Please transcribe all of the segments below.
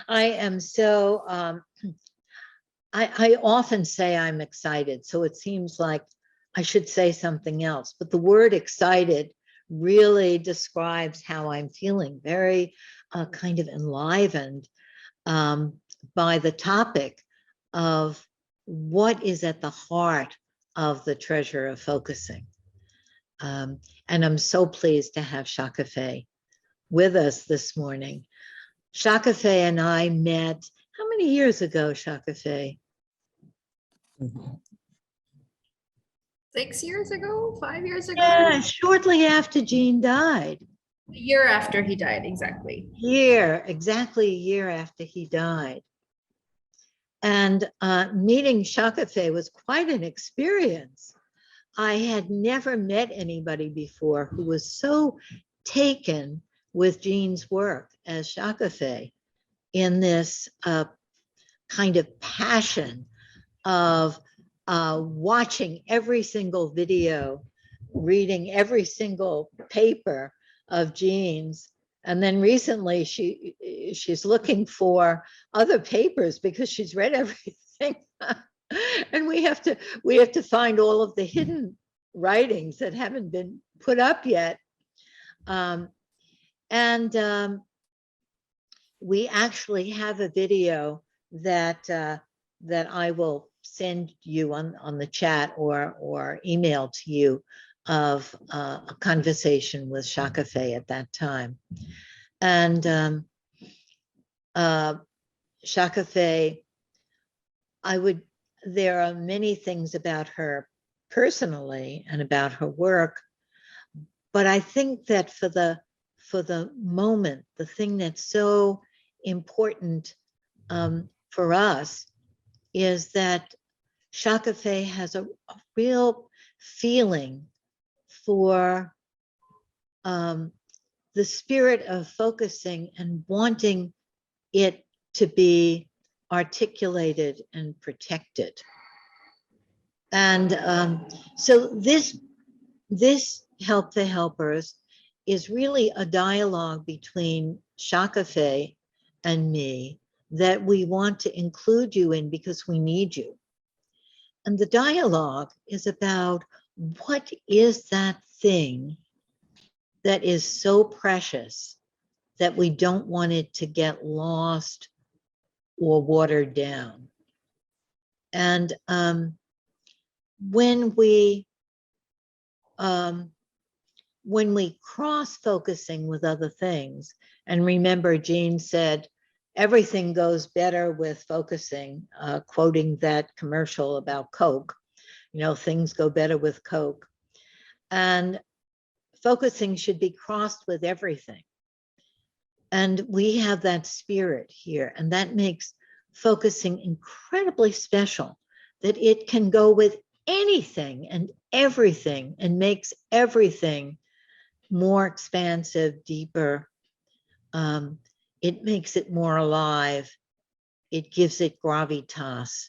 I am so, I often say I'm excited, so it seems like I should say something else, but the word excited really describes how I'm feeling, very kind of enlivened by the topic of what is at the heart of the treasure of focusing. And I'm so pleased to have Shekufeh with us this morning. Shekufeh and I met, how many years ago, Shekufeh? 6 years ago, 5 years ago? Yeah, shortly after Jean died. A year after he died, exactly. Exactly a year after he died. And meeting Shekufeh was quite an experience. I had never met anybody before who was so taken with Jean's work as Shekufeh, in this kind of passion of watching every single video, reading every single paper of Jean's. And then recently she's looking for other papers because she's read everything. And we have to find all of the hidden writings that haven't been put up yet. We actually have a video that that I will send you on the chat or email to you of a conversation with Shekufeh at that time. And Shekufeh, there are many things about her personally and about her work, but I think that for the moment, the thing that's so important for us is that Shekufeh has a real feeling for the spirit of focusing and wanting it to be articulated and protected. And so this Help the Helpers is really a dialogue between Shekufeh and me that we want to include you in because we need you. And the dialogue is about what is that thing that is so precious that we don't want it to get lost or watered down. And when we cross focusing with other things, and remember Jean said, everything goes better with focusing, quoting that commercial about Coke, things go better with Coke. And focusing should be crossed with everything. And we have that spirit here, and that makes focusing incredibly special, that it can go with anything and everything and makes everything more expansive, deeper. It makes it more alive. It gives it gravitas,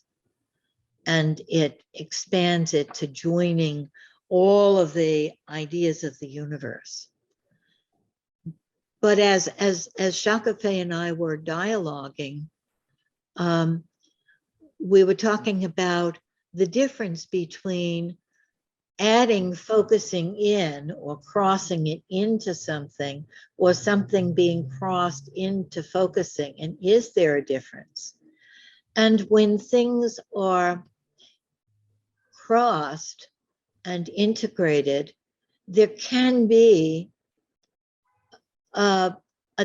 and it expands it to joining all of the ideas of the universe. But as Shekufeh and I were dialoguing, we were talking about the difference between adding focusing in or crossing it into something, or something being crossed into focusing. And is there a difference? And when things are crossed and integrated, there can be a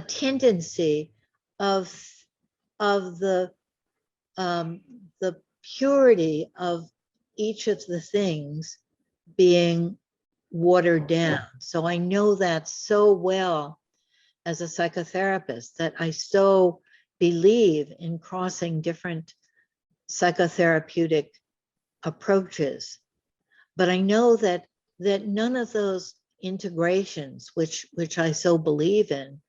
tendency of the purity of each of the things being watered down. So I know that so well as a psychotherapist, that I so believe in crossing different psychotherapeutic approaches. But I know that none of those integrations, which I so believe in,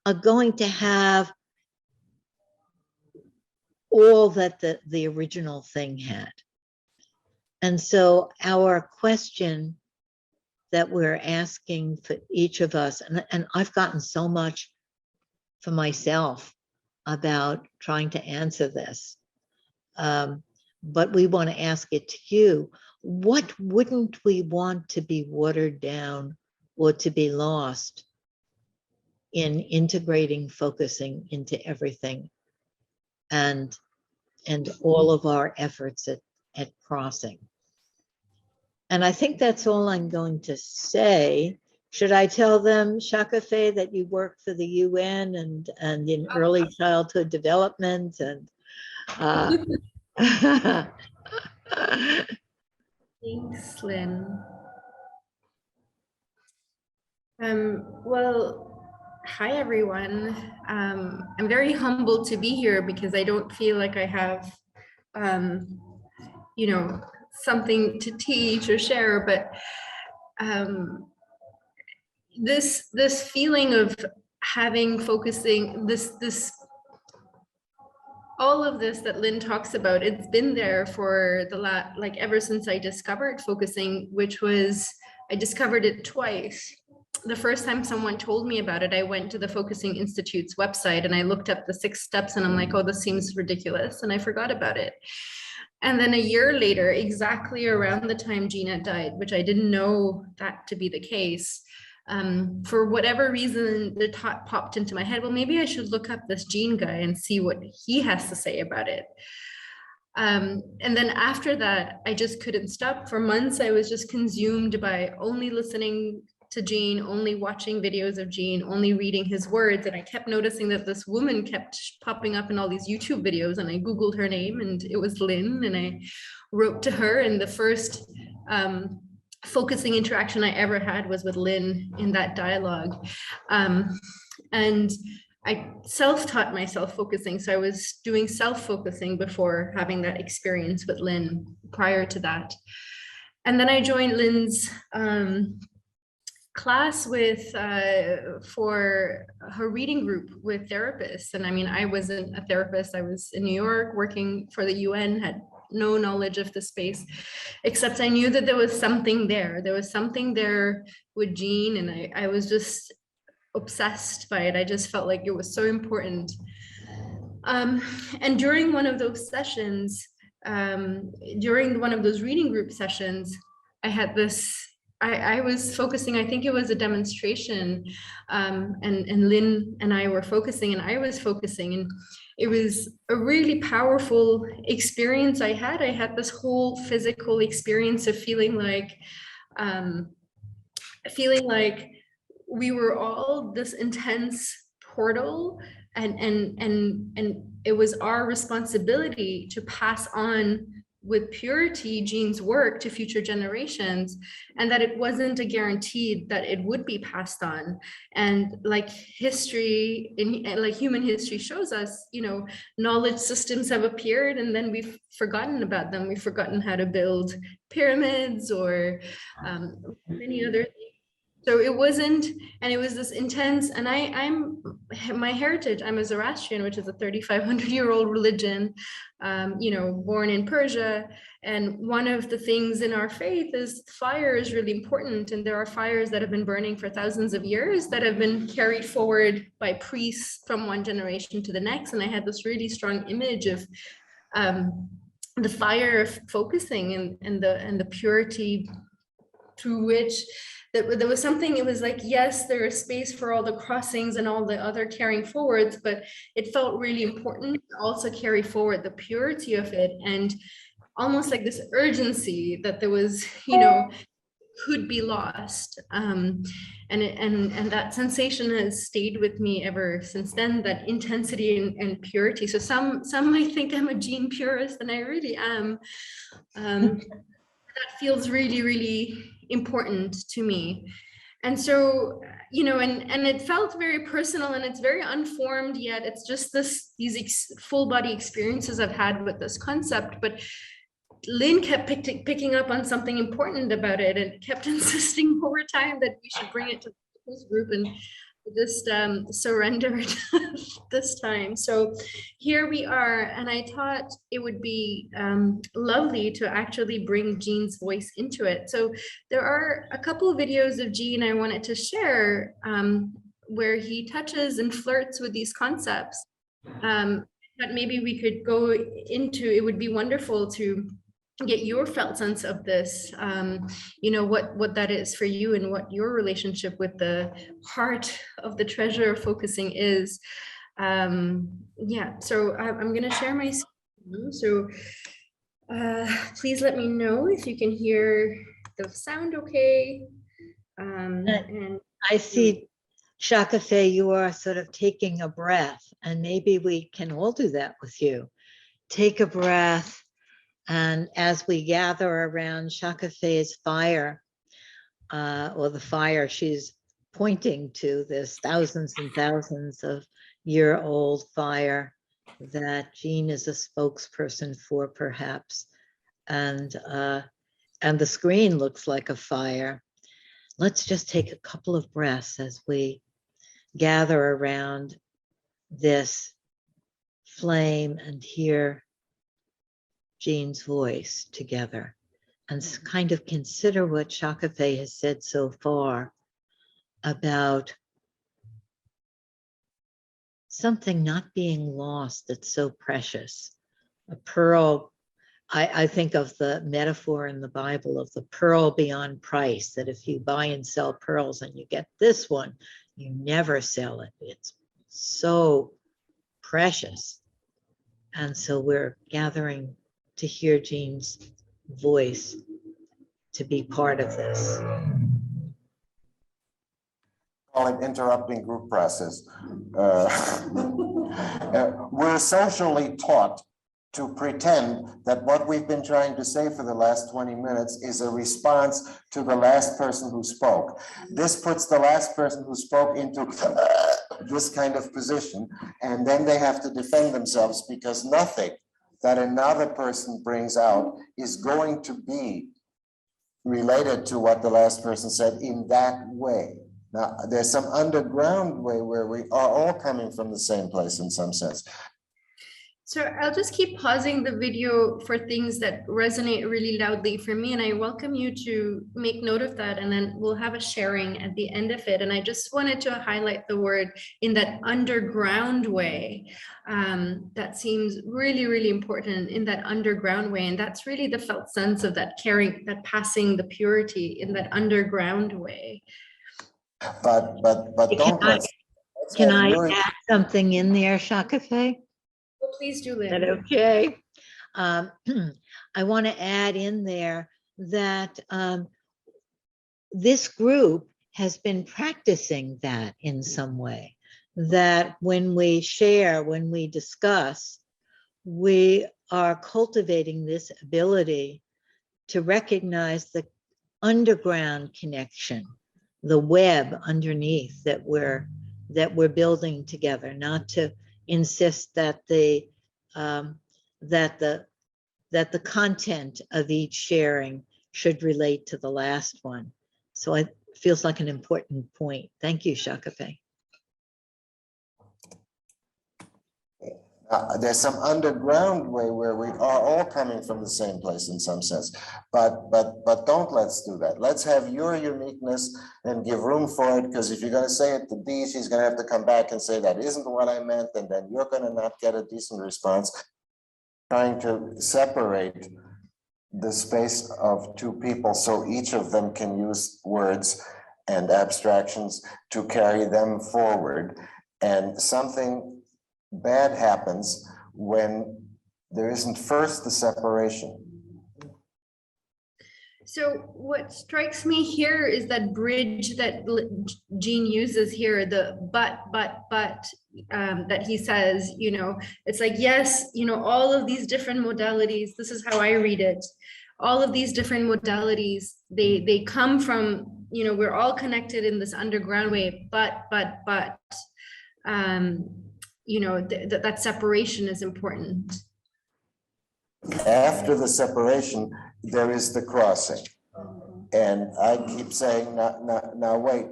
are going to have all that the original thing had. And so our question that we're asking for each of us, and I've gotten so much for myself about trying to answer this. But we want to ask it to you. What wouldn't we want to be watered down or to be lost in integrating focusing into everything and all of our efforts at crossing? And I think that's all I'm going to say. Should I tell them, Shekufeh, that you work for the UN and in early childhood development and Thanks, Lynn. Well, hi everyone. I'm very humbled to be here because I don't feel like I have, you know, something to teach or share, but this feeling of having focusing this all of this that Lynn talks about, it's been there for the like ever since I discovered focusing, which was I discovered it twice. The first time someone told me about it, I went to the Focusing Institute's website and I looked up the 6 steps and I'm like, oh, this seems ridiculous. And I forgot about it. And then a year later, exactly around the time Gina died, which I didn't know that to be the case, for whatever reason, the thought popped into my head, well, maybe I should look up this Gene guy and see what he has to say about it. And then after that, I just couldn't stop. For months, I was just consumed by only listening to Gene, only watching videos of Gene, only reading his words. And I kept noticing that this woman kept popping up in all these YouTube videos, and I Googled her name and it was Lynn, and I wrote to her. And the first focusing interaction I ever had was with Lynn in that dialogue. And I self-taught myself focusing. So I was doing self-focusing before having that experience with Lynn prior to that. And then I joined Lynn's class with for her reading group with therapists. And I mean, I wasn't a therapist. I was in New York working for the UN, had no knowledge of the space, except I knew that there was something there. There was something there with Gene, and I was just obsessed by it. I just felt like it was so important. And during one of those sessions, during one of those reading group sessions, I had this, I was focusing, I think it was a demonstration, and Lynn and I were focusing, and I was focusing, and it was a really powerful experience I had. I had this whole physical experience of feeling like we were all this intense portal, and it was our responsibility to pass on with purity Gene's work to future generations, and that it wasn't a guarantee that it would be passed on. And like history, like human history shows us, you know, knowledge systems have appeared and then we've forgotten about them. We've forgotten how to build pyramids or many other things. So it wasn't, and it was this intense, and I'm my heritage, I'm a Zoroastrian, which is a 3,500-year-old religion, you know, born in Persia. And one of the things in our faith is fire is really important. And there are fires that have been burning for thousands of years that have been carried forward by priests from one generation to the next. And I had this really strong image of the fire of focusing and the purity through which there was something, it was like, yes, there is space for all the crossings and all the other carrying forwards, but it felt really important to also carry forward the purity of it, and almost like this urgency that there was, you know, could be lost. And that sensation has stayed with me ever since then, that intensity and purity. So some might think I'm a Gene purist, and I really am. That feels really, really important to me. And so, you know, and it felt very personal, and it's very unformed, yet it's just these full body experiences I've had with this concept. But Lynn kept picking up on something important about it and kept insisting over time that we should bring it to this group, and just surrendered this time. So here we are, and I thought it would be lovely to actually bring Gene's voice into it. So there are a couple of videos of Gene I wanted to share where he touches and flirts with these concepts. But maybe we could go into, it would be wonderful to get your felt sense of this, you know, what that is for you and what your relationship with the heart of the treasure of focusing is. Yeah, so I'm going to share my screen. So please let me know if you can hear the sound okay. And I see, Shekufeh, you are sort of taking a breath, and maybe we can all do that with you. Take a breath, and as we gather around Shekufeh's fire, or the fire she's pointing to, this thousands and thousands of year-old fire that Jean is a spokesperson for, perhaps, and the screen looks like a fire. Let's just take a couple of breaths as we gather around this flame and hear Jean's voice together, and kind of consider what Shekufeh has said so far about something not being lost that's so precious. A pearl, I think of the metaphor in the Bible of the pearl beyond price, that if you buy and sell pearls and you get this one, you never sell it. It's so precious. And so we're gathering to hear Jean's voice, to be part of this. Call it interrupting group process. We're socially taught to pretend that what we've been trying to say for the last 20 minutes is a response to the last person who spoke. This puts the last person who spoke into this kind of position, and then they have to defend themselves because nothing that another person brings out is going to be related to what the last person said in that way. Now, there's some underground way where we are all coming from the same place in some sense. so I'll just keep pausing the video for things that resonate really loudly for me, and I welcome you to make note of that, and then we'll have a sharing at the end of it. And I just wanted to highlight the word in that underground way. That seems really, really important, in that underground way. And that's really the felt sense of that caring, that passing the purity in that underground way. But don't let's Can I add something in there, Shekufeh? Well, please do, Is that Lynn. okay? I want to add in there that this group has been practicing that in some way, that when we share, when we discuss, we are cultivating this ability to recognize the underground connection, the web underneath that we're building together, not to insist that the content of each sharing should relate to the last one. So it feels like an important point. Thank you, Shekufeh. There's some underground way where we are all coming from the same place in some sense, but don't let's do that. Let's have your uniqueness and give room for it, because if you're going to say it to Dee, she's going to have to come back and say that isn't what I meant, and then you're going to not get a decent response. Trying to separate the space of two people so each of them can use words and abstractions to carry them forward, and something bad happens when there isn't first the separation. So what strikes me here is that bridge that Jean uses here, the but, that he says, you know, it's like, yes, you know, all of these different modalities, this is how I read it. All of these different modalities, they come from, you know, we're all connected in this underground way, but, you know, that separation is important. After the separation, there is the crossing. And I keep saying, now wait,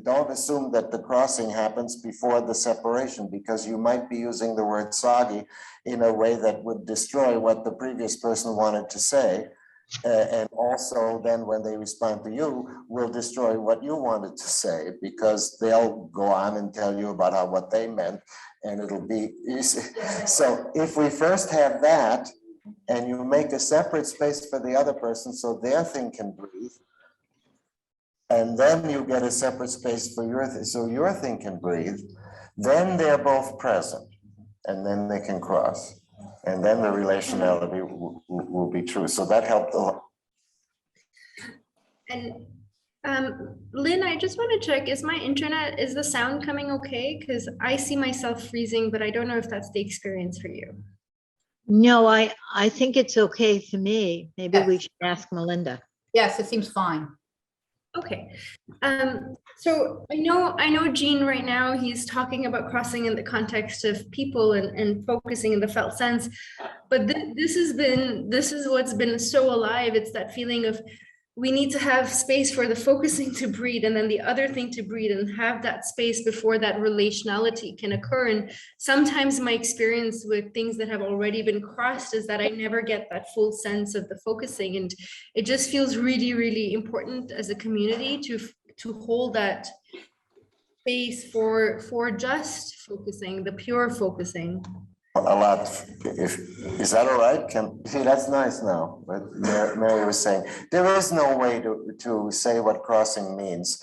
don't assume that the crossing happens before the separation, because you might be using the word soggy in a way that would destroy what the previous person wanted to say. And also then when they respond to you, will destroy what you wanted to say, because they'll go on and tell you about what they meant, and it'll be easy. So if we first have that, and you make a separate space for the other person so their thing can breathe, and then you get a separate space for your so your thing can breathe, then they're both present, and then they can cross, and then the relationality will be true. So that helped a lot. And Lynn, I just want to check, is my internet, is the sound coming okay? Because I see myself freezing, but I don't know if that's the experience for you. No, I think it's okay for me. Maybe we Yes. should ask Melinda. Yes, it seems fine. Okay. So I know Gene right now, he's talking about crossing in the context of people and focusing in the felt sense, but this is what's been so alive. It's that feeling of, we need to have space for the focusing to breathe, and then the other thing to breathe, and have that space before that relationality can occur. And sometimes my experience with things that have already been crossed is that I never get that full sense of the focusing. And it just feels really, really important as a community to hold that space for just focusing, the pure focusing. A lot. Is that all right? See, that's nice now. But Mary was saying there is no way to say what crossing means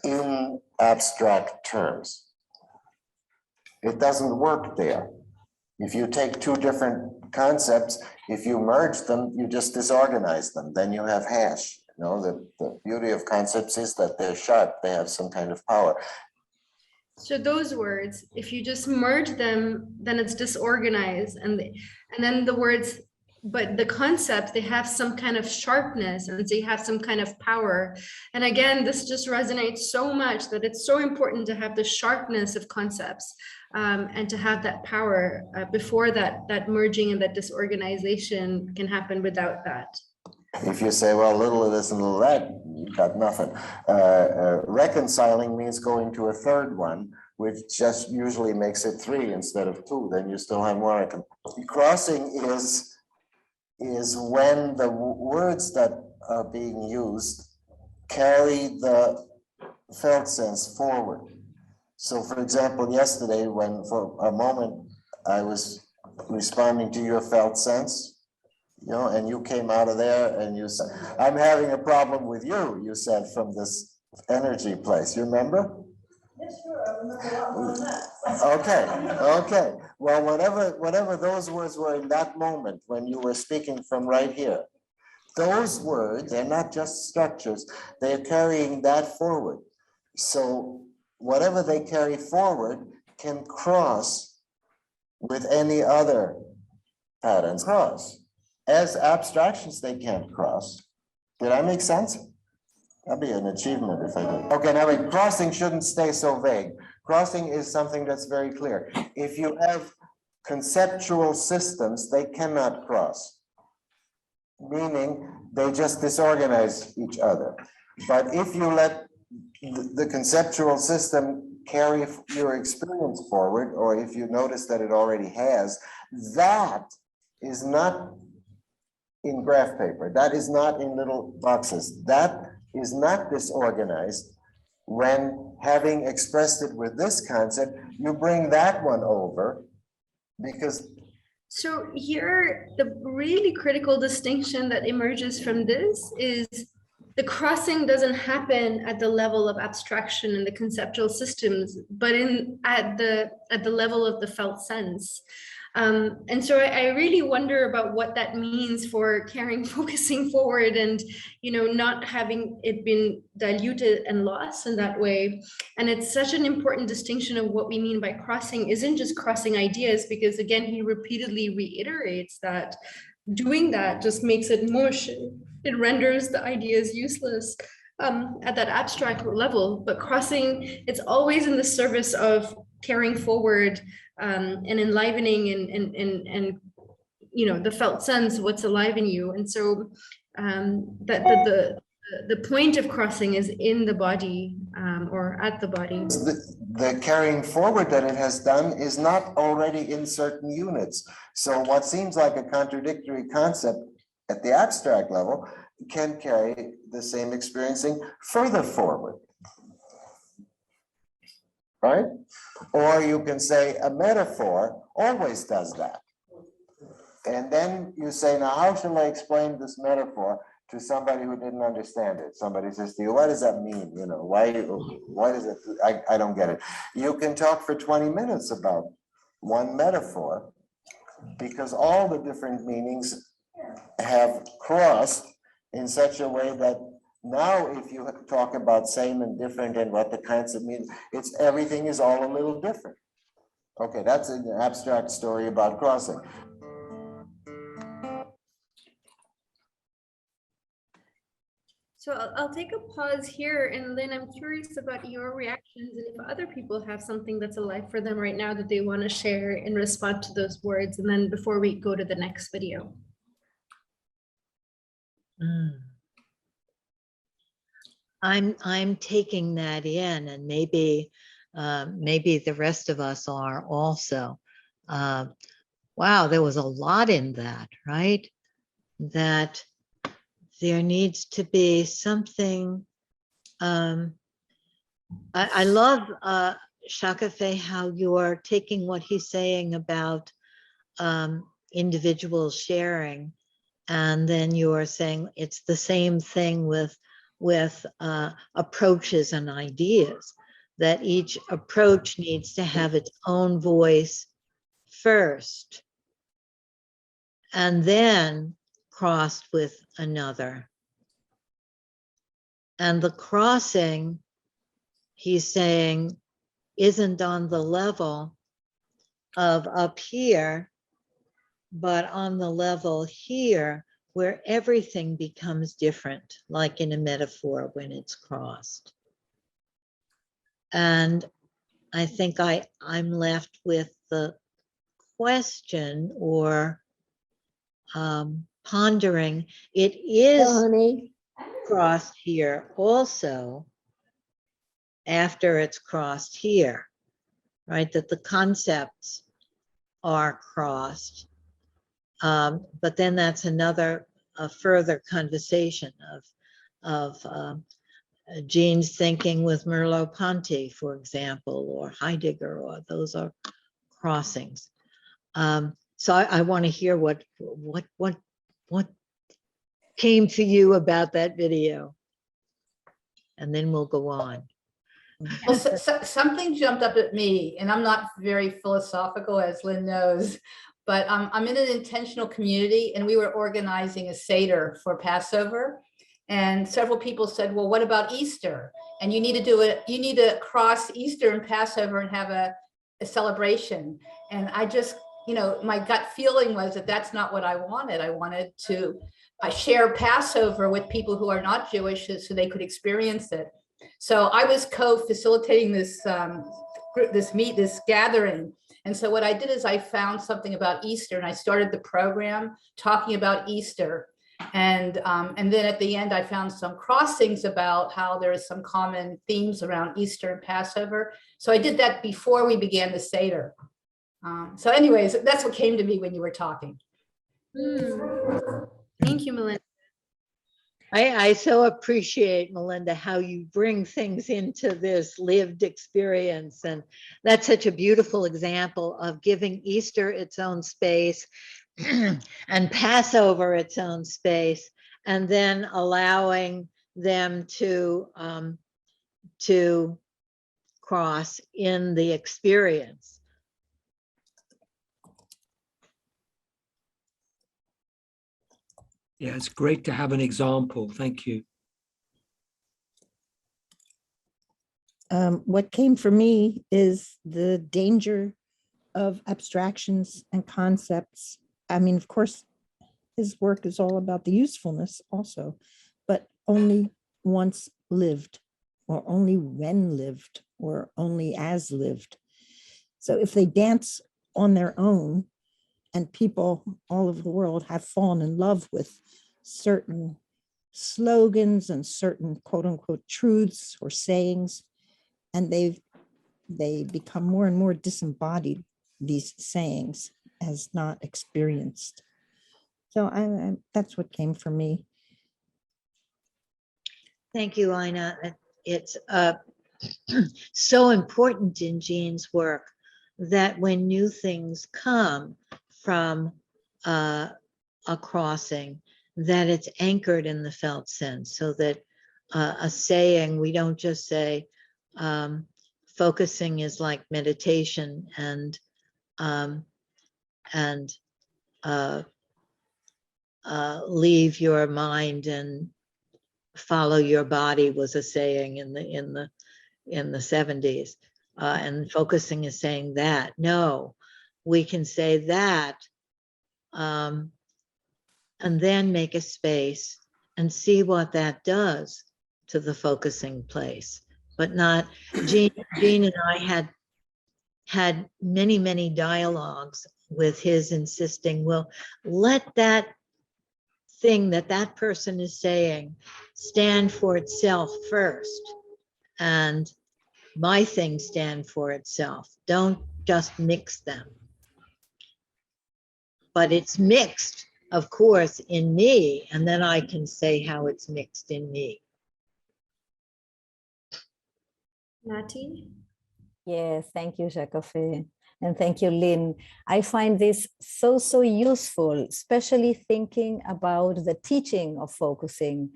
in abstract terms. It doesn't work there. If you take two different concepts, if you merge them, you just disorganize them. Then you have hash. You know, the beauty of concepts is that they're sharp. They have some kind of power. So those words, if you just merge them, then it's disorganized, and then the words, but the concepts, they have some kind of sharpness, and they have some kind of power. And again, this just resonates so much that it's so important to have the sharpness of concepts, and to have that power before that merging and that disorganization can happen without that. If you say, well, little of this and little of that, you've got nothing. Reconciling means going to a third one, which just usually makes it 3 instead of 2. Then you still have one item. Crossing is when the words that are being used carry the felt sense forward. So, for example, yesterday, when for a moment I was responding to your felt sense, you know, and you came out of there and you said, I'm having a problem with you said, from this energy place. You remember? Yes, sure. I remember a lot more than that. Okay. Well, whatever those words were in that moment when you were speaking from right here, those words, they're not just structures, they're carrying that forward. So whatever they carry forward can cross with any other patterns. Cross. As abstractions, they can't cross. Did I make sense? That'd be an achievement if I did. Okay, now wait, crossing shouldn't stay so vague. Crossing is something that's very clear. If you have conceptual systems, they cannot cross, meaning they just disorganize each other. But if you let the conceptual system carry your experience forward, or if you notice that it already has, that is not in graph paper. That is not in little boxes. That is not disorganized. When having expressed it with this concept, you bring that one over because. So here, the really critical distinction that emerges from this is the crossing doesn't happen at the level of abstraction and the conceptual systems, but at the level of the felt sense. And so I really wonder about what that means for carrying focusing forward and, you know, not having it been diluted and lost in that way. And it's such an important distinction of what we mean by crossing isn't just crossing ideas, because again, he repeatedly reiterates that doing that just makes it mush. It renders the ideas useless at that abstract level, but crossing, it's always in the service of carrying forward and enlivening and you know, the felt sense, what's alive in you. And so the point of crossing is in the body or at the body. The carrying forward that it has done is not already in certain units. So what seems like a contradictory concept at the abstract level can carry the same experiencing further forward. Right? Or you can say a metaphor always does that. And then you say, now how shall I explain this metaphor to somebody who didn't understand it? Somebody says to you, what does that mean? You know, why does it, I don't get it. You can talk for 20 minutes about one metaphor because all the different meanings have crossed in such a way that now if you talk about same and different and what the kinds of mean, it's everything is all a little different. Okay, that's an abstract story about crossing. So I'll take a pause here, and then I'm curious about your reactions and if other people have something that's alive for them right now that they want to share in response to those words, and then before we go to the next video. I'm taking that in, and maybe the rest of us are also. Wow, there was a lot in that, right? That there needs to be something. I love Shekufeh, how you are taking what he's saying about individuals sharing, and then you are saying it's the same thing with approaches and ideas, that each approach needs to have its own voice first and then crossed with another. And the crossing, he's saying, isn't on the level of up here, but on the level here where everything becomes different, like in a metaphor when it's crossed. And I think I'm left with the question or pondering, it is crossed here also after it's crossed here, right? That the concepts are crossed. But then that's another further conversation of Jean's thinking with Merleau-Ponty, for example, or Heidegger, or those are crossings. So I want to hear what came to you about that video, and then we'll go on. Well, something jumped up at me, and I'm not very philosophical, as Lynn knows, but I'm in an intentional community, and we were organizing a Seder for Passover. And several people said, well, what about Easter? And you need to do it, you need to cross Easter and Passover and have a celebration. And I just, you know, my gut feeling was that that's not what I wanted. I wanted to share Passover with people who are not Jewish so they could experience it. So I was co-facilitating this this gathering. And so what I did is I found something about Easter, and I started the program talking about Easter. And then at the end, I found some crossings about how there is some common themes around Easter and Passover. So I did that before we began the Seder. So anyways, that's what came to me when you were talking. Thank you, Melinda. I so appreciate, Melinda, how you bring things into this lived experience. And that's such a beautiful example of giving Easter its own space and Passover its own space, and then allowing them to cross in the experience. Yeah, it's great to have an example. Thank you. What came for me is the danger of abstractions and concepts. I mean, of course, his work is all about the usefulness also, but only once lived, or only when lived, or only as lived. So if they dance on their own, and people all over the world have fallen in love with certain slogans and certain quote unquote truths or sayings, and they become more and more disembodied, these sayings, as not experienced. So that's what came from me. Thank you, Ina. It's so important in Jean's work that when new things come from a crossing, that it's anchored in the felt sense, so that a saying, we don't just say focusing is like meditation and leave your mind and follow your body was a saying in the 70s, and focusing is saying that. No, we can say that and then make a space and see what that does to the focusing place, but not. Jean and I had many dialogues with his insisting, well, let that thing that person is saying stand for itself first, and my thing stand for itself. Don't just mix them. But it's mixed, of course, in me, and then I can say how it's mixed in me. Nati? Yes, thank you, Shekufeh. And thank you, Lynn. I find this so useful, especially thinking about the teaching of focusing,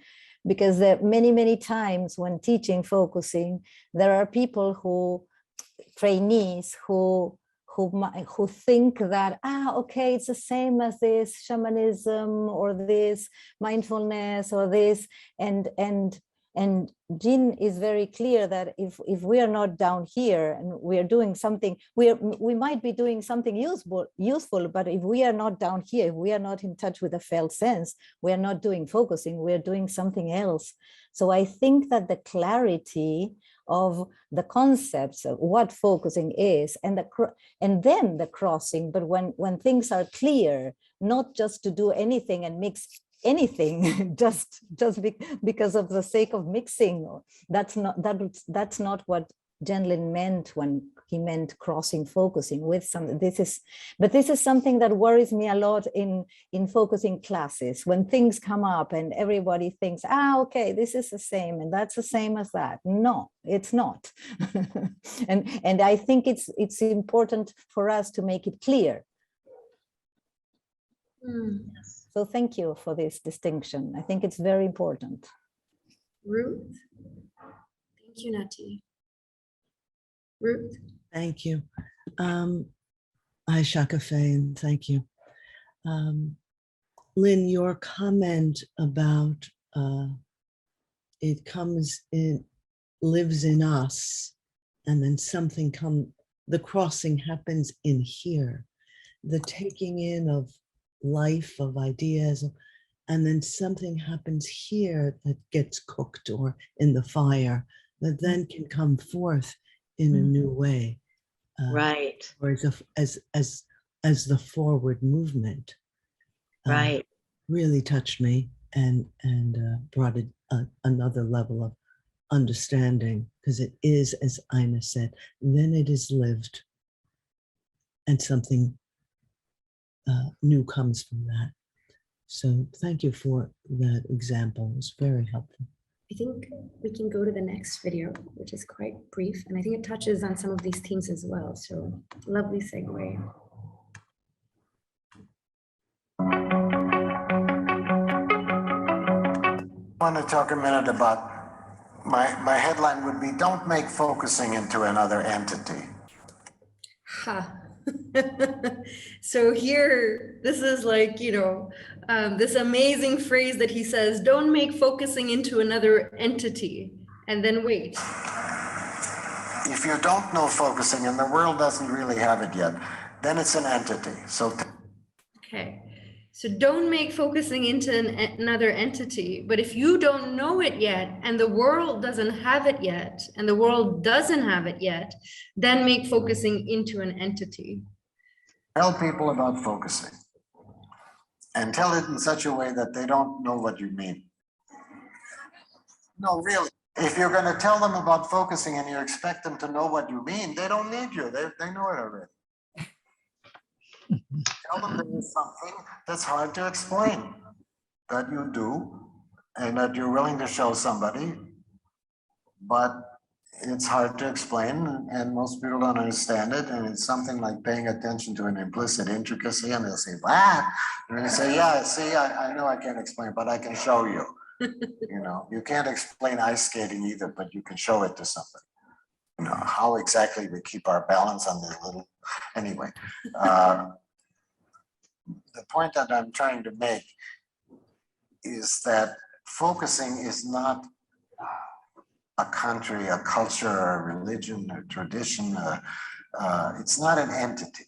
because there are many times when teaching focusing, there are people who, trainees who think that, okay, it's the same as this shamanism or this mindfulness or this, and Jean is very clear that if we are not down here and we are doing something, we might be doing something useful, but if we are not down here, if we are not in touch with the felt sense, we are not doing focusing, we are doing something else. So I think that the clarity of the concepts of what focusing is and then the crossing, but when things are clear, not just to do anything and mix anything just because of the sake of mixing. That's not what Lin meant when he meant crossing focusing with something. This is something that worries me a lot in focusing classes, when things come up and everybody thinks, okay, this is the same and that's the same as that. No, it's not. and I think it's important for us to make it clear. So thank you for this distinction. I think it's very important. Ruth? Thank you, Nati. Ruth? Thank you. Hi, Shekufeh, and thank you. Lynn, your comment about it comes in, lives in us, and then the crossing happens in here. The taking in of life, of ideas, and then something happens here that gets cooked or in the fire that then can come forth in a new way, Right. or as the forward movement. Right. Really touched me and brought another level of understanding, because it is, as Ina said, then it is lived, and something new comes from that. So thank you for that example. It's very helpful. I think we can go to the next video, which is quite brief, and I think it touches on some of these themes as well. So lovely segue. I want to talk a minute about, my headline would be, don't make focusing into another entity. Ha. So here, this is like, this amazing phrase that he says, don't make focusing into another entity, and then wait. If you don't know focusing and the world doesn't really have it yet, then it's an entity. So Okay, so don't make focusing into another entity, but if you don't know it yet and the world doesn't have it yet and the world doesn't have it yet, then make focusing into an entity. tell people about focusing and tell it in such a way that they don't know what you mean. No, really. If you're going to tell them about focusing and you expect them to know what you mean, they don't need you. They know it already. tell them there is something that's hard to explain that you do and that you're willing to show somebody, but it's hard to explain and most people don't understand it. And it's something like paying attention to an implicit intricacy, and they'll say, "What?" And you say, "Yeah, see, I know I can't explain, but I can show you." You know, you can't explain ice skating either, but you can show it to somebody. You know, how exactly we keep our balance on the little, anyway. The point that I'm trying to make is that focusing is not a country, a culture, a religion, a tradition. It's not an entity.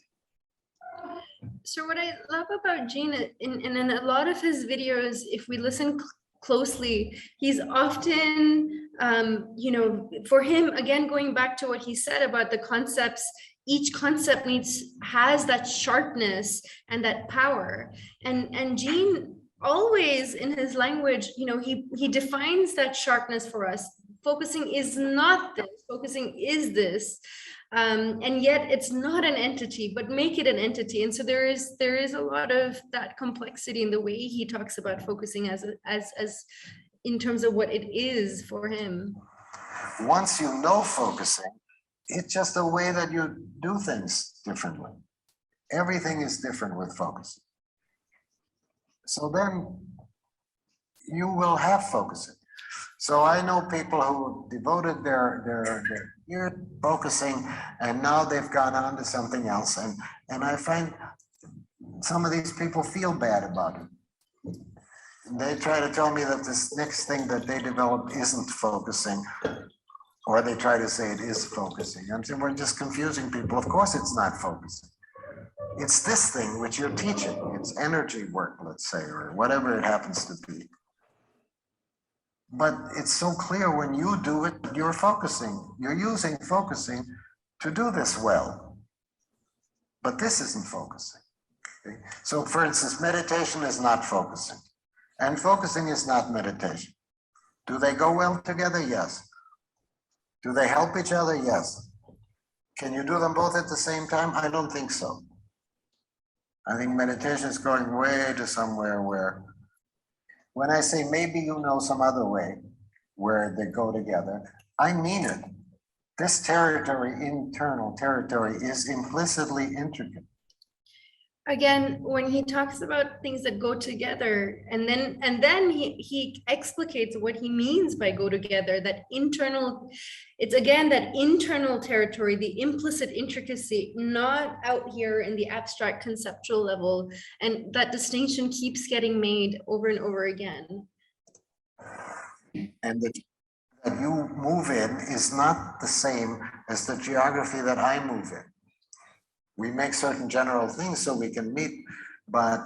So what I love about Gene, in a lot of his videos, if we listen closely, he's often, you know, for him, again, going back to what he said about the concepts, each concept has that sharpness and that power. And Gene always in his language, you know, he defines that sharpness for us. Focusing is not this, focusing is this. And yet it's not an entity, but make it an entity. And so there is a lot of that complexity in the way he talks about focusing as in terms of what it is for him. Once you know focusing, it's just a way that you do things differently. Everything is different with focus. So then you will have focusing. So I know people who devoted their year focusing, and now they've gone on to something else. And I find some of these people feel bad about it. They try to tell me that this next thing that they developed isn't focusing, or they try to say it is focusing. I'm saying we're just confusing people. Of course it's not focusing. It's this thing which you're teaching. It's energy work, let's say, or whatever it happens to be. But it's so clear when you do it, you're focusing. You're using focusing to do this well. But this isn't focusing. Okay? So for instance, meditation is not focusing. And focusing is not meditation. Do they go well together? Yes. Do they help each other? Yes. Can you do them both at the same time? I don't think so. I think meditation is going way to somewhere where, when I say maybe you know some other way where they go together, I mean it. This territory, internal territory, is implicitly intricate. Again, when he talks about things that go together, and then he explicates what he means by go together, that internal, it's again that internal territory, the implicit intricacy, not out here in the abstract conceptual level. And that distinction keeps getting made over and over again. And that you move in is not the same as the geography that I move in. We make certain general things so we can meet, but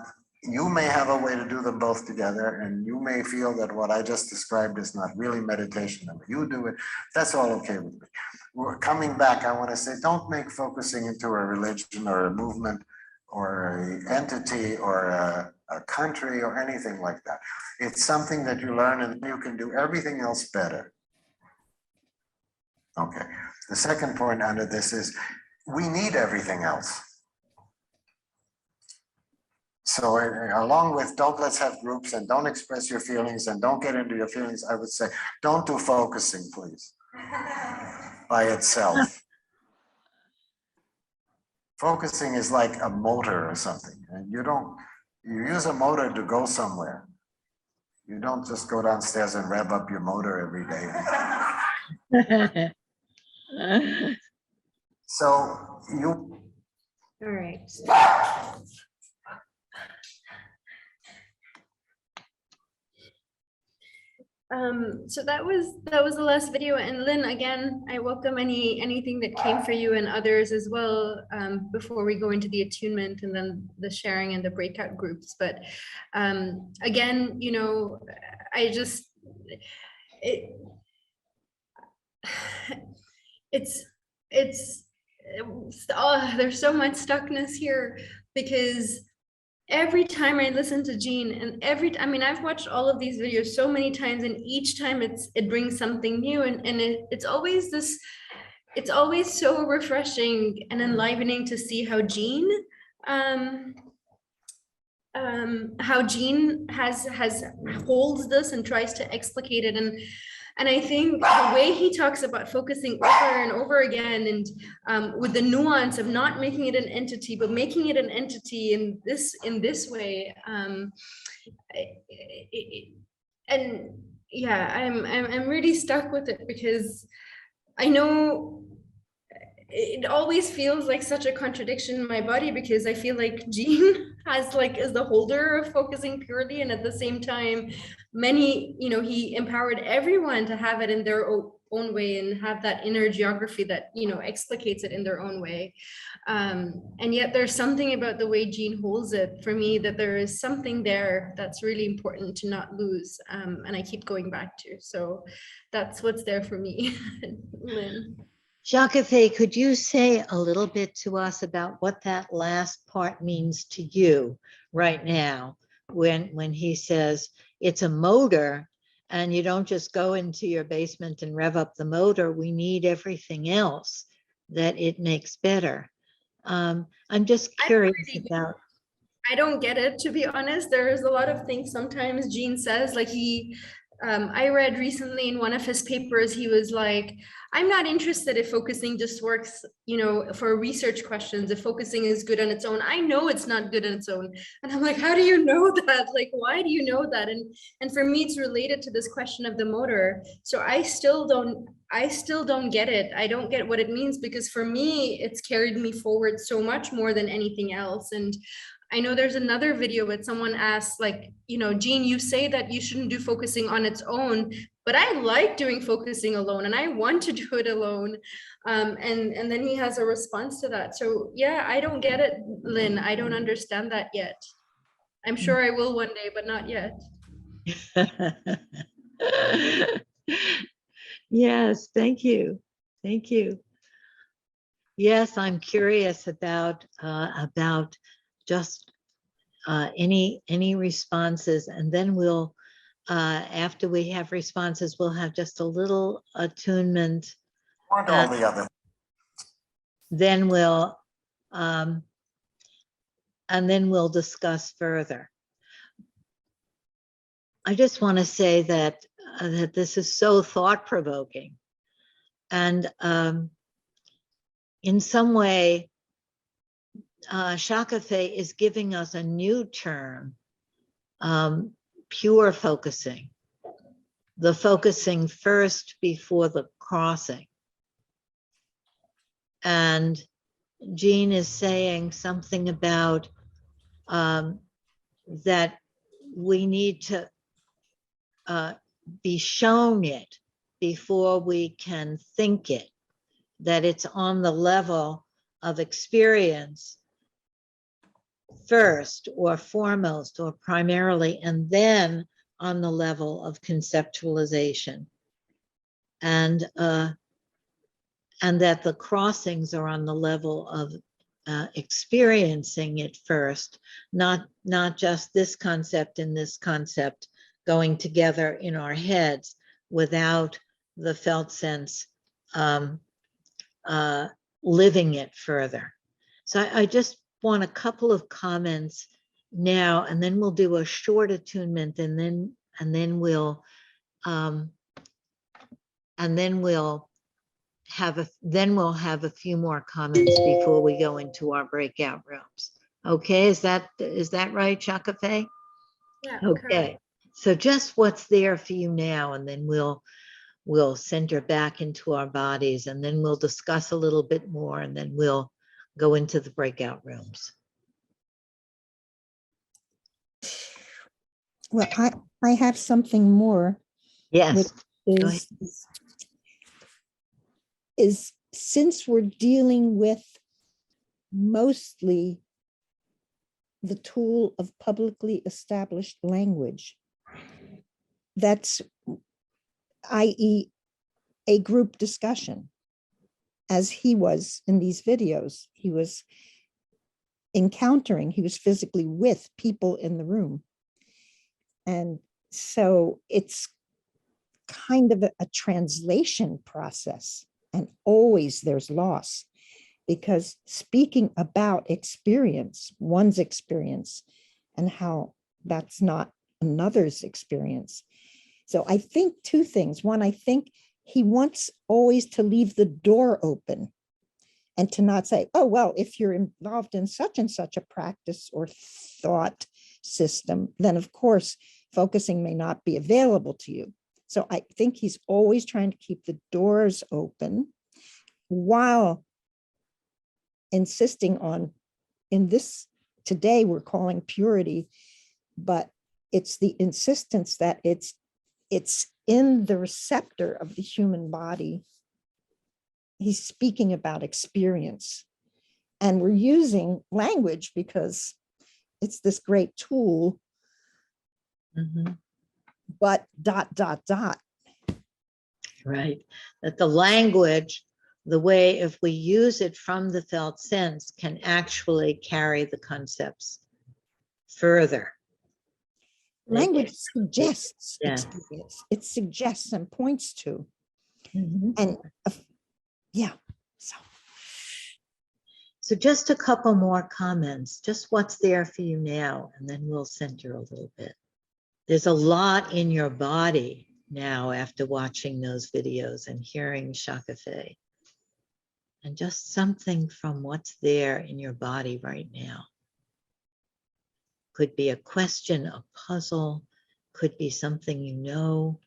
you may have a way to do them both together, and you may feel that what I just described is not really meditation, and you do it. That's all okay with me. We're coming back, I want to say, don't make focusing into a religion or a movement or an entity or a country or anything like that. It's something that you learn and you can do everything else better. Okay, the second point under this is we need everything else. So along with don't let's have groups and don't express your feelings and don't get into your feelings, I would say, don't do focusing, please, by itself. Focusing is like a motor or something. And you use a motor to go somewhere. You don't just go downstairs and rev up your motor every day. So you. All right. So that was the last video. And Lynn, again, I welcome anything that came for you and others as well, before we go into the attunement and then the sharing and the breakout groups. But again, you know, there's so much stuckness here, because every time I listen to Gene, and I've watched all of these videos so many times, and each time it brings something new, and it's always so refreshing and enlivening to see how Gene how Jean has holds this and tries to explicate it, and I think the way he talks about focusing over and over again, and with the nuance of not making it an entity, but making it an entity in this way, and yeah, I'm really stuck with it, because I know it always feels like such a contradiction in my body, because I feel like Jean is the holder of focusing purely, and at the same time, many, he empowered everyone to have it in their own way and have that inner geography that explicates it in their own way. And yet there's something about the way Jean holds it for me, that there is something there that's really important to not lose, and I keep going back to. So that's what's there for me. Lynn. Shekufeh, could you say a little bit to us about what that last part means to you right now, when he says it's a motor and you don't just go into your basement and rev up the motor, we need everything else that it makes better. I'm just curious about. I don't get it, to be honest. There's a lot of things sometimes Jean says, like I read recently in one of his papers, he was like, I'm not interested if focusing just works, for research questions, if focusing is good on its own. I know it's not good on its own. And I'm like, how do you know that? Like, why do you know that? And for me, it's related to this question of the motor. So I still don't get it. I don't get what it means, because for me, it's carried me forward so much more than anything else. And I know there's another video where someone asks, like, Jean, you say that you shouldn't do focusing on its own, but I like doing focusing alone and I want to do it alone. And then he has a response to that. So yeah, I don't get it, Lynn. I don't understand that yet. I'm sure I will one day, but not yet. Yes, thank you. Thank you. Yes, I'm curious about just any responses, and then we'll after we have responses, we'll have just a little attunement. All the other. Then we'll discuss further. I just want to say that that this is so thought-provoking, and in some way, Shekufeh is giving us a new term, pure focusing, the focusing first before the crossing. And Jean is saying something about that we need to be shown it before we can think it, that it's on the level of experience first or foremost or primarily, and then on the level of conceptualization, and that the crossings are on the level of experiencing it first, not just this concept and this concept going together in our heads without the felt sense living it further. So I just want a couple of comments now, and then we'll do a short attunement, and then we'll have a few more comments before we go into our breakout rooms. Okay, is that right, Shekufeh? Yeah. Okay. Correct. So just what's there for you now, and then we'll center back into our bodies, and then we'll discuss a little bit more, and then we'll go into the breakout rooms. Well, I have something more. Yes. Is since we're dealing with mostly the tool of publicly established language, that's i.e. a group discussion, as he was in these videos. He was physically with people in the room. And so it's kind of a translation process, and always there's loss, because speaking about experience, one's experience, and how that's not another's experience. So I think two things. One, I think he wants always to leave the door open and to not say, oh, well, if you're involved in such and such a practice or thought system, then of course, focusing may not be available to you. So I think he's always trying to keep the doors open while insisting on, in this, today we're calling purity, but it's the insistence that it's in the receptor of the human body. He's speaking about experience. And we're using language because it's this great tool, but ... Right. That the language, the way if we use it from the felt sense, can actually carry the concepts further. Language suggests Yeah. experience. It suggests and points to. Mhm. And yeah, So just a couple more comments, just what's there for you now, and then we'll center a little bit. There's a lot in your body now after watching those videos and hearing Shekufeh. And just something from what's there in your body right now. Could be a question, a puzzle, could be something you know.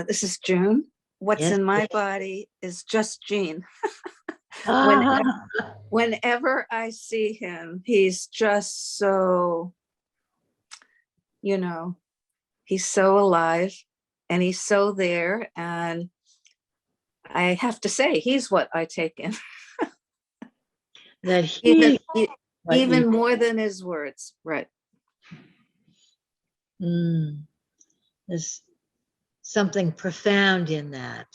This is June. What's Yes, in my yes. body is just Gene. Ah, Whenever I see him, he's just so, he's so alive and he's so there. And I have to say, he's what I take in, that even, he, what even you- more than his words. Right. There's something profound in that.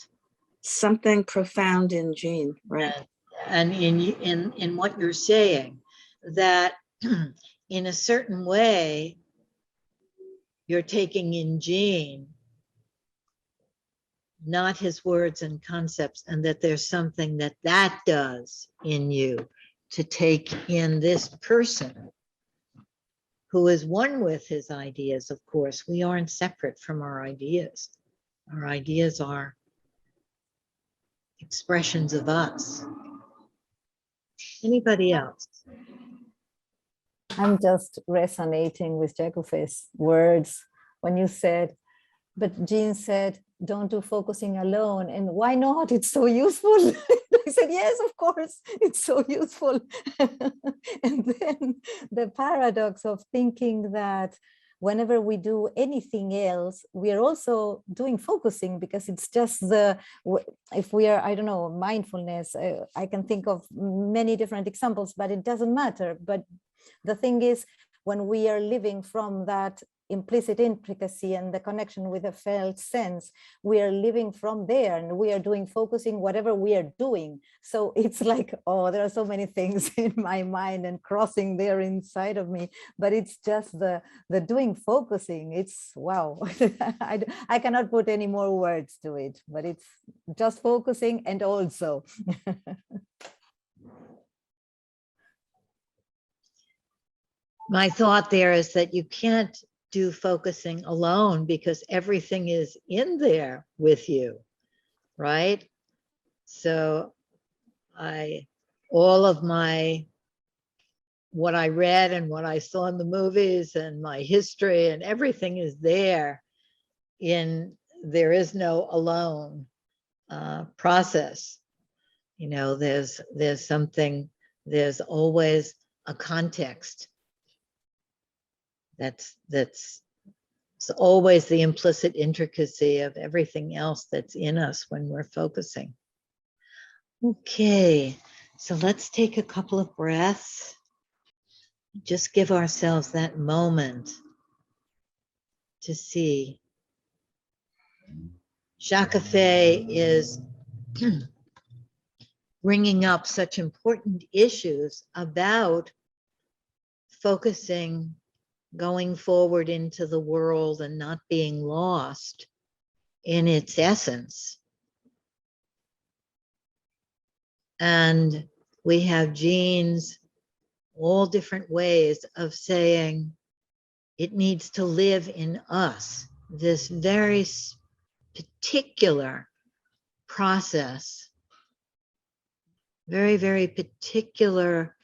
Something profound in Gene. Right. And in what you're saying, that in a certain way, you're taking in Gene, not his words and concepts, and that there's something that does in you to take in this person who is one with his ideas. Of course, we aren't separate from our ideas. Our ideas are expressions of us. Anybody else? I'm just resonating with Shekufeh's words when you said, but Jean said, don't do focusing alone. And why not? It's so useful. I said, yes, of course, it's so useful. And then the paradox of thinking that whenever we do anything else, we are also doing focusing, because it's just if we are, I don't know, mindfulness, I can think of many different examples, but it doesn't matter. But the thing is, when we are living from that implicit intricacy and the connection with a felt sense, we are living from there and we are doing focusing whatever we are doing. So it's like, oh, there are so many things in my mind and crossing there inside of me, but it's just the doing focusing. It's wow. I cannot put any more words to it, but it's just focusing and also. My thought there is that you can't do focusing alone because everything is in there with you, right? So all of what I read and what I saw in the movies and my history and everything is there there is no alone process. There's something, there's always a context. That's always the implicit intricacy of everything else that's in us when we're focusing. Okay, so let's take a couple of breaths. Just give ourselves that moment to see. Shekufeh is bringing up such important issues about focusing, going forward into the world and not being lost in its essence. And we have Jean's all different ways of saying it needs to live in us, this very particular process, very, very particular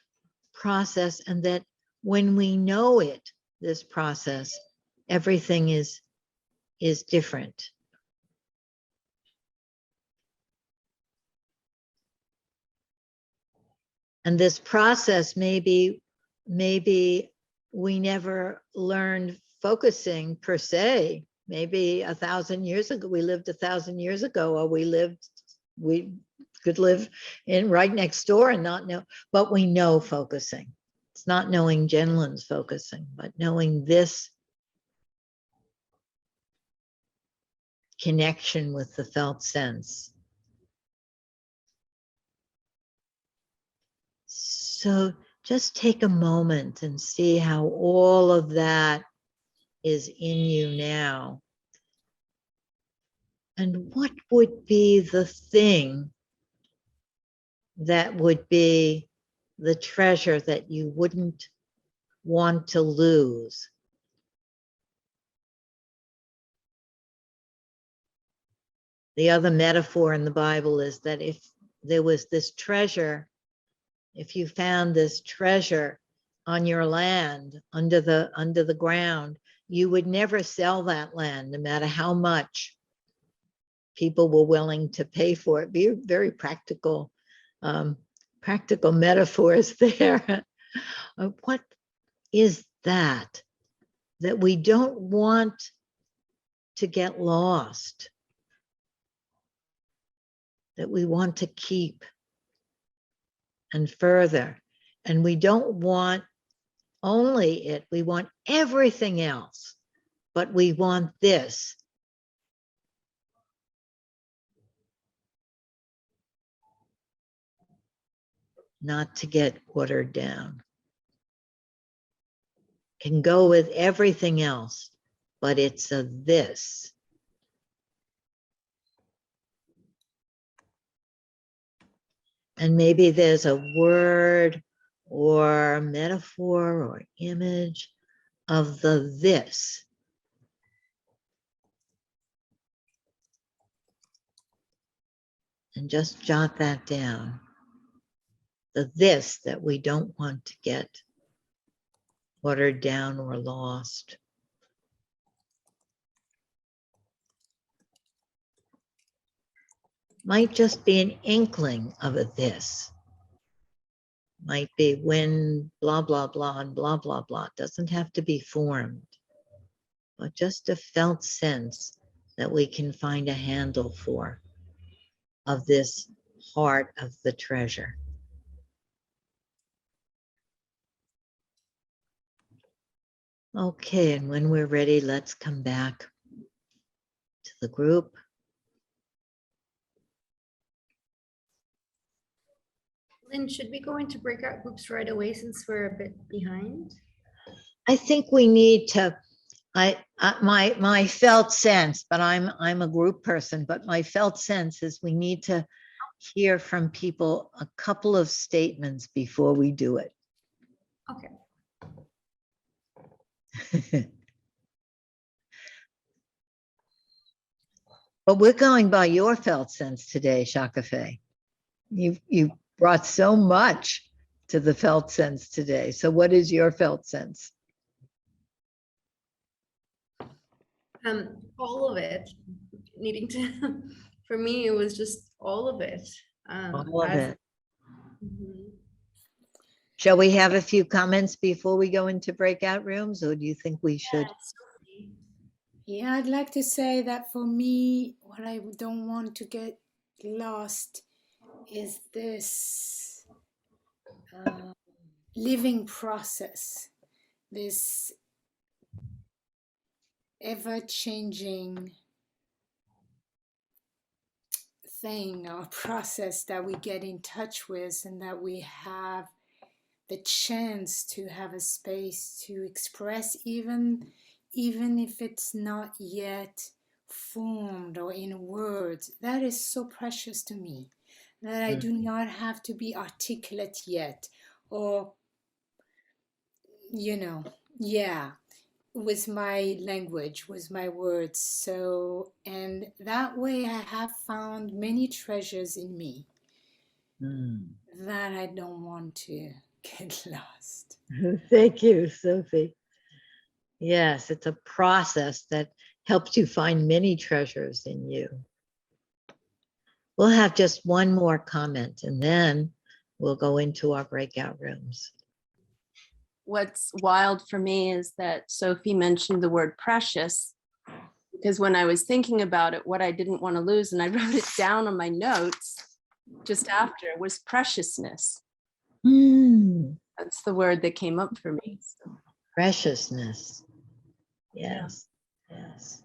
process, and that when we know it, this process, everything is different. And this process, maybe we never learned focusing per se. Maybe 1,000 years ago, we lived 1,000 years ago, or we could live in right next door and not know, but we know focusing. It's not knowing Jenlin's focusing, but knowing this connection with the felt sense. So just take a moment and see how all of that is in you now. And what would be the thing that would be the treasure that you wouldn't want to lose? The other metaphor in the Bible is that if there was this treasure, if you found this treasure on your land under the ground, you would never sell that land, no matter how much people were willing to pay for it. Be very practical, practical metaphors there. What is that we don't want to get lost, that we want to keep and further? And we don't want only it, we want everything else, but we want this. Not to get watered down. Can go with everything else, but it's a this. And maybe there's a word or metaphor or image of the this. And just jot that down. The this that we don't want to get watered down or lost. Might just be an inkling of a this. Might be when blah, blah, blah, and blah, blah, blah. It doesn't have to be formed, but just a felt sense that we can find a handle for of this heart of the treasure. Okay, and when we're ready, let's come back to the group. Lynn, should we go into breakout groups right away since we're a bit behind? I think we need to, my felt sense, but I'm a group person, but my felt sense is we need to hear from people a couple of statements before we do it. Okay. But we're going by your felt sense today, Shekufeh. You brought so much to the felt sense today. So what is your felt sense? All of it. Needing to, for me, it was just all of it. All of it. Mhm. Shall we have a few comments before we go into breakout rooms, or do you think we should? Yeah, I'd like to say that for me, what I don't want to get lost is this living process, this ever-changing thing or process that we get in touch with, and that we have the chance to have a space to express, even if it's not yet formed or in words. That is so precious to me, that I do not have to be articulate yet, or you know, yeah, with my language, with my words. So, and that way I have found many treasures in me that I don't want to get lost. Thank you, Sophie. Yes, it's a process that helps you find many treasures in you. We'll have just one more comment and then we'll go into our breakout rooms. What's wild for me is that Sophie mentioned the word precious, because when I was thinking about it, what I didn't want to lose, and I wrote it down on my notes just after, was preciousness. That's the word that came up for me. So. Preciousness. Yes, yes.